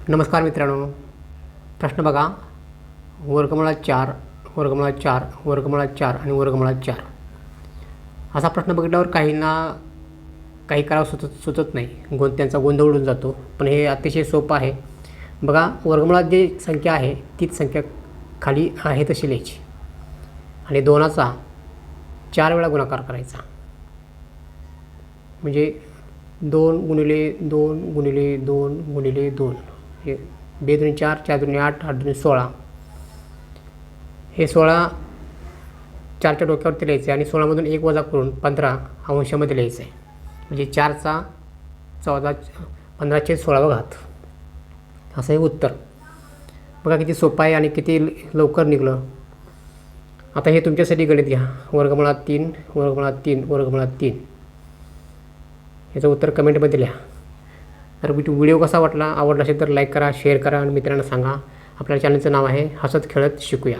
नमस्कार मित्रांनो, प्रश्न बघा. वर्गमुळात 4 वर्गमुळात 4 वर्गमुळात 4 आणि वर्गमुळात 4 असा प्रश्न बघितल्यावर काहींना काही करावं सुचत नाही, त्यांचा गोंधळ उडून जातो. पण हे अतिशय सोपं आहे. बघा, वर्गमुळात जी संख्या आहे तीच संख्या खाली आहे तशी लिहायची आणि 2चा 4 वेळा गुणाकार करायचा. म्हणजे 2 गुणिले 2 गुणिले 2 गुणिले 2 हे 2 दूनी 4, 4 दूनी 8, 8 दूनी 16. हे 16 4च्या डोक्यावरती लिहायचं आहे आणि 16मधून 1 वजा करून 15 अंशामध्ये लिहायचं आहे. म्हणजे 4चा 15/16 असं हे उत्तर. बघा किती सोपं आहे आणि किती लवकर निघलं. आता हे तुमच्यासाठी गणित घ्या. वर्गमुळात 3 वर्गमुळात 3 वर्गमुळात 3 याचं उत्तर कमेंटमध्ये लिहा. तर व्हिडिओ कसा वाटला, आवडला असेल तर लाईक करा, शेअर करा आणि मित्रांना सांगा. आपल्या चॅनलचं नाव आहे हसत खेळत शिकूया.